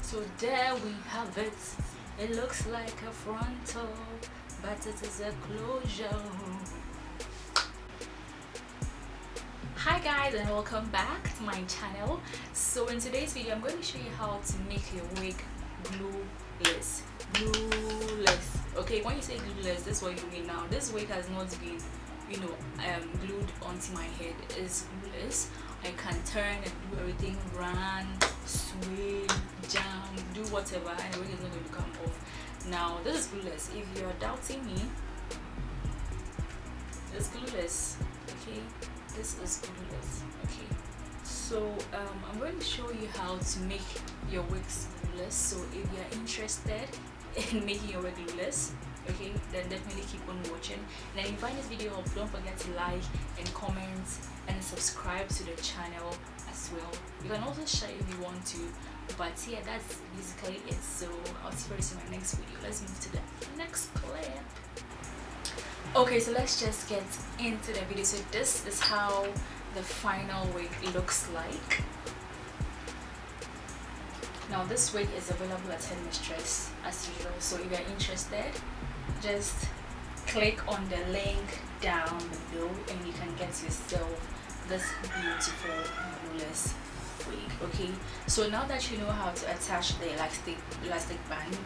So there we have it. It looks like a frontal, but it is a closure. Hi guys, and welcome back to my channel. So in today's video I'm going to show you how to make your wig glueless. Okay, when you say glueless, this is what you mean. Now this wig has not been glued onto my head. It's glueless. I can turn and do everything, run, sway, jump, do whatever, and the wig is not going to come off. Now this is glueless. If you're doubting me, it's glueless. Okay, this is glueless. Okay, so I'm going to show you how to make your wigs glueless. So if you're interested in making your wig glueless, okay, then definitely keep on watching. And if you find this video helpful, don't forget to like and comment and subscribe to the channel as well. You can also share if you want to, but yeah, that's basically it. So I'll see you very soon in my next video. Let's move to the next clip. Okay, so let's just get into the video. So this is how the final wig looks like. Now this wig is available at Headmistress as usual. So if you're interested, just click on the link down below and you can get yourself this beautiful glueless wig. Okay, so now that you know how to attach the elastic band,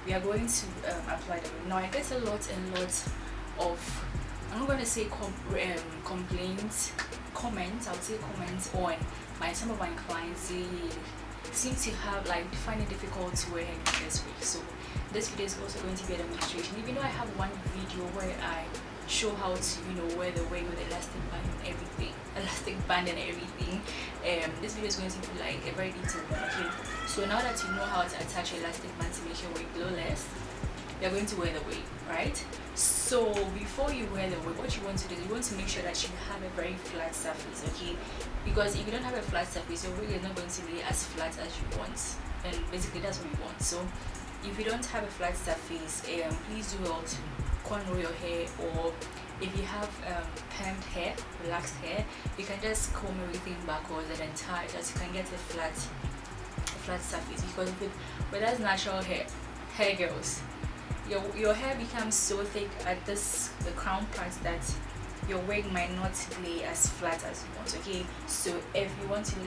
we are going to apply the wig. Now I get a lot of, I'm not going to say complaints, comments, I would say comments on some of my clients. They seem to have find it difficult to wear this wig. So this video is also going to be a demonstration. Even though I have one video where I show how to wear the wig with elastic band and everything, this video is going to be like a very detailed one. Okay, so now that you know how to attach your elastic band to make your wig glueless, you're going to wear the wig, right? So before you wear the wig, what you want to do is you want to make sure that you have a very flat surface. Okay, because if you don't have a flat surface, your wig is not going to be as flat as you want, and basically that's what you want. So if you don't have a flat surface, please do well to cornrow your hair, or if you have permed hair, relaxed hair, you can just comb everything backwards and then tie it, as you can get a flat surface. Because with that's natural hair girls, your hair becomes so thick at the crown part that your wig might not lay as flat as you want. Okay, so if you want to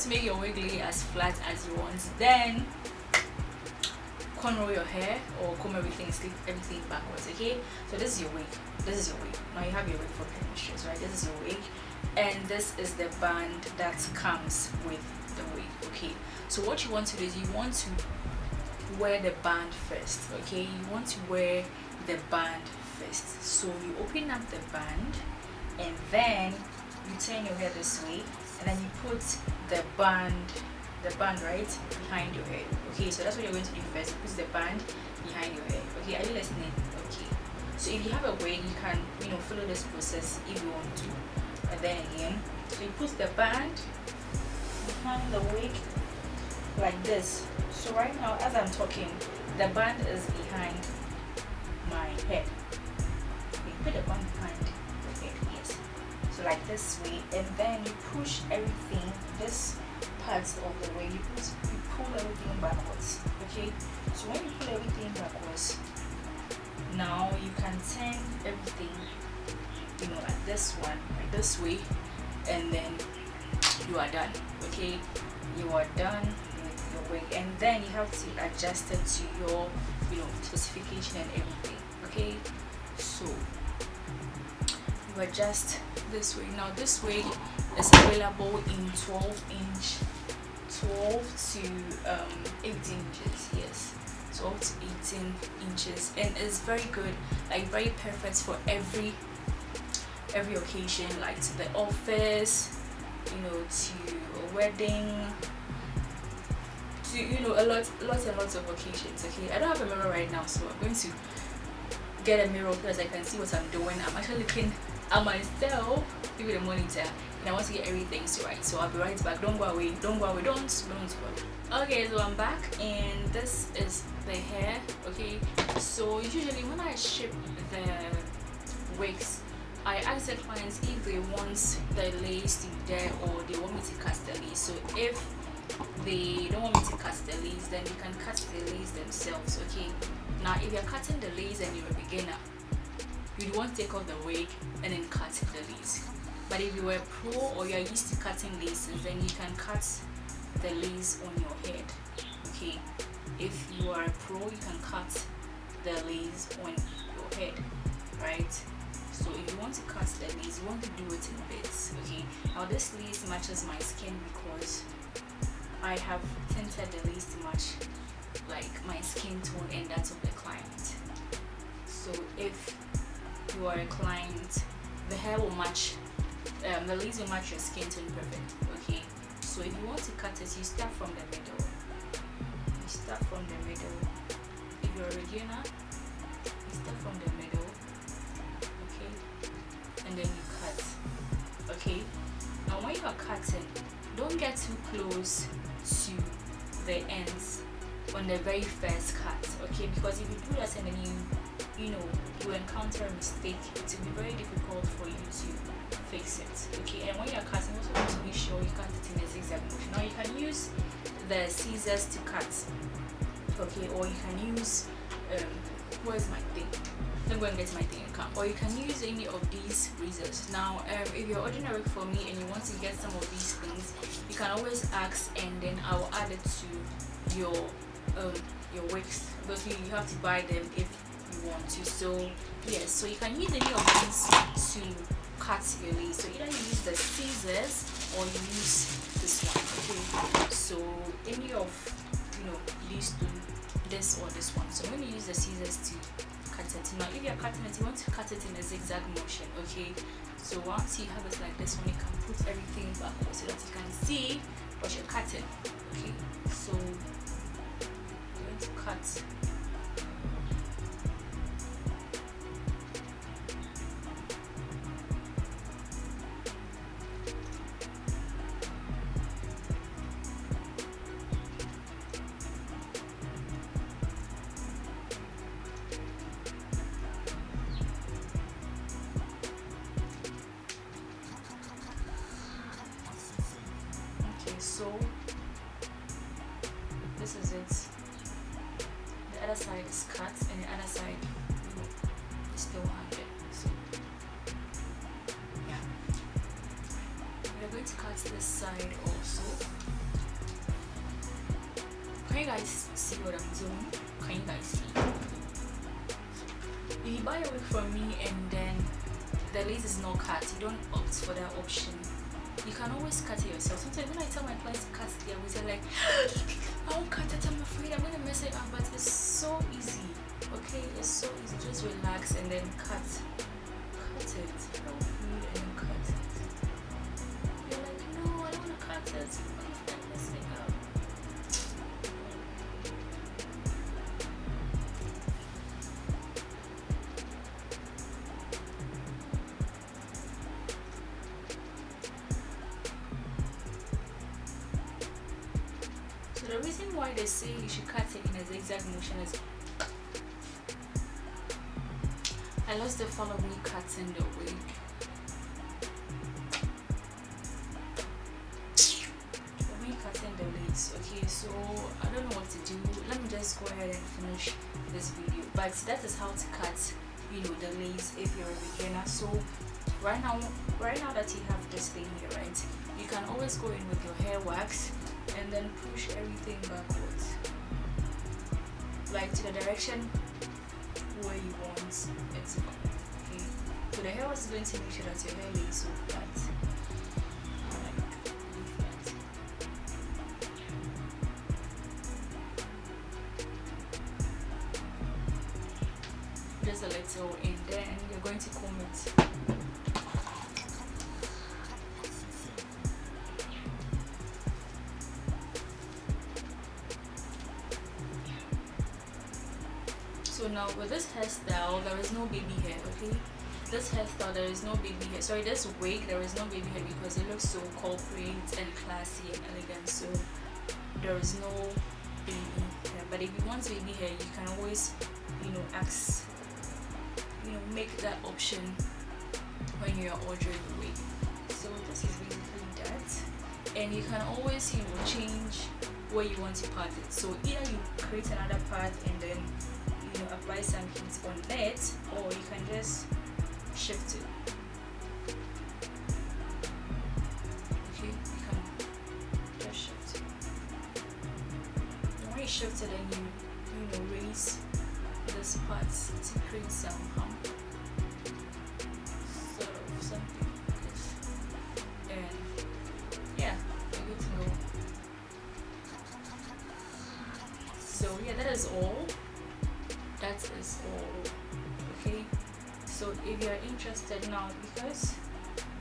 make your wig lay as flat as you want, then cornrow your hair or comb everything, slip everything backwards. Okay, so this is your wig. Now you have your wig for Headmistress, right? This is your wig, and this is the band that comes with the wig. Okay, so what you want to do is you want to wear the band first. Okay, you want to wear the band first. So you open up the band and then you turn your hair this way, and then you put the band right behind your hair. Okay, so that's what you're going to do first. You put the band behind your hair. Okay, are you listening? Okay, so if you have a wig, you can follow this process if you want to. And then again, so you put the band behind the wig like this. So right now as I'm talking, the band is behind my head. You put the band behind the head, yes. So like this way, and then you push everything, this parts of the way, you pull everything backwards. Okay, so when you pull everything backwards, now you can turn everything like this way, and then you are done. Okay, you are done with your wig, and then you have to adjust it to your specification and everything. Okay, so you adjust this wig. Now this wig is available in 12 to 18 inches. Yes, 12 to 18 inches, and it's very good, very perfect for every occasion, like to the office, to a wedding, to lots of occasions. Okay, I don't have a mirror right now, so I'm going to get a mirror because I can see what I'm doing. I'm actually looking at myself through the monitor, and I want to get everything right. So I'll be right back. Don't go away. Don't worry. Okay, so I'm back, and this is the hair. Okay, so usually when I ship the wigs, I ask the clients if they want the lace to be there or they want me to cast the lace. So if they don't want me to cut the lace, then you can cut the lace themselves. Okay, now if you're cutting the lace and you're a beginner, you'd want to take off the wig and then cut the lace. But if you are a pro or you're used to cutting laces, then you can cut the lace on your head. Okay, if you are a pro, you can cut the lace on your head, right? So if you want to cut the lace, you want to do it in bits. Okay, now this lace matches my skin because I have tinted the lace to match like my skin tone and that of the client. So if you are a client, the hair will match, the lace will match your skin tone perfect. Okay, so if you want to cut it, you start from the middle. You start from the middle. If you're a beginner, you start from the middle. Okay, and then you cut. Okay, now when you are cutting, don't get too close to the ends on the very first cut. Okay, because if you do that and then you encounter a mistake, it will be very difficult for you to fix it. Okay, and when you're cutting, also want to be sure you cut it in a zigzag motion. Now you can use the scissors to cut, okay, or you can use where's my thing? Let me go and get my thing and come. Or you can use any of these razors. Now if you're ordering a wig for me and you want to get some of these things, you can always ask and then I will add it to your wigs, because you have to buy them if you want to. So yes, so you can use any of these to cut your lace. So either you use the scissors or you use this one. Okay, so any of these two, this or this one. So I'm going to use the scissors to cut it. Now if you're cutting it, you want to cut it in a zigzag motion. Okay, so once you have it like this one, you can put everything backwards so that you can see what you're cutting. Okay, so I'm going to cut. So this is it. The other side is cut and the other side is still hanging. So yeah, we're going to cut this side also. Can you guys see what I'm doing? Can you guys see? If you buy a wig from me and then the lace is not cut, you don't opt for that option. You can always cut it yourself. Sometimes when I tell my clients to cut their wigs, they're like, I won't cut it, I'm afraid I'm gonna mess it up. But it's so easy. Okay, it's so easy. Just relax and then cut it. Help me and then cut it. You're like, no, I don't wanna cut it. What if I mess it up? The reason why they say you should cut it in a zigzag motion is I lost the fun of me cutting the wig. For me cutting the lace. Okay, so I don't know what to do. Let me just go ahead and finish this video. But that is how to cut, the lace if you're a beginner. So right now that you have this thing here, right, you can always go in with your hair wax and then push everything backwards, like to the direction where you want it to go. Okay, so the hair was going to make sure that your hair lays so flat, like flat. Just a little, and then you're going to comb it. So now with this hairstyle, there is no baby hair. Okay, this hairstyle, there is no baby hair. Sorry, this wig, there is no baby hair because it looks so corporate and classy and elegant. So there is no baby hair. But if you want baby hair, you can always ask, make that option when you're ordering the wig. So this is basically that. and you can always change where you want to part it. So either you create another part and then apply some heat on it, or you can just shift it. Okay, you can just shift it. And when you shift it, then you raise this part to create some hump, sort of something like this, and yeah, you're good to go. So yeah, that is all. That is all. Okay, so if you are interested now, because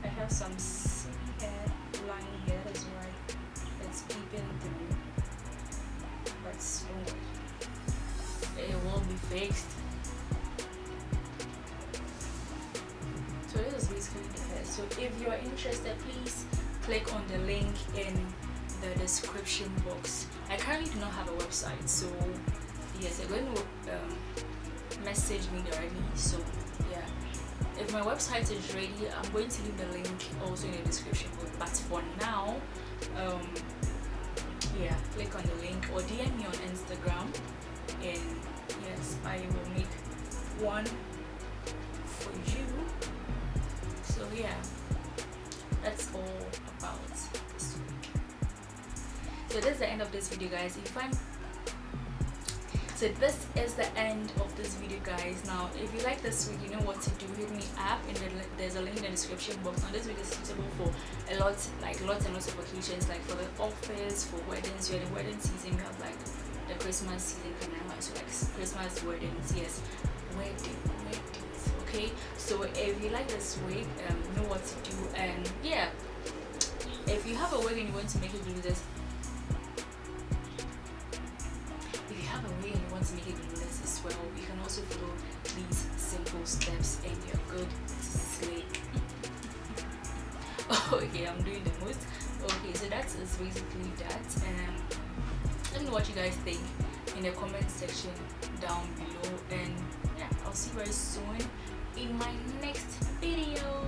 I have some silly hair lying here, that is why it's peeping through, but soon it will be fixed. So this is basically the hair. So if you are interested, please click on the link in the description box. I currently do not have a website, so yes, you're going to message me directly. So yeah, if my website is ready, I'm going to leave the link also in the description box. But for now, yeah, click on the link or DM me on Instagram, and yes, I will make one for you. So yeah, that's all about this week. So this is the end of this video, guys. So this is the end of this video, guys. Now if you like this video, you know what to do. Hit me up, and there's a link in the description box. Now this video is suitable for lots and lots of occasions, like for the office, for weddings. You're in the wedding season, you have like the Christmas season coming out, so like Christmas weddings. Yes, weddings. Okay, so if you like this wig, you know what to do. And yeah, if you have a wig and you want to make it glueless, to make it glueless as well, you can also follow these simple steps and you're good to slay. Okay, I'm doing the most. Okay, so that is basically that. Let me know what you guys think in the comment section down below, and yeah, I'll see you very soon in my next video.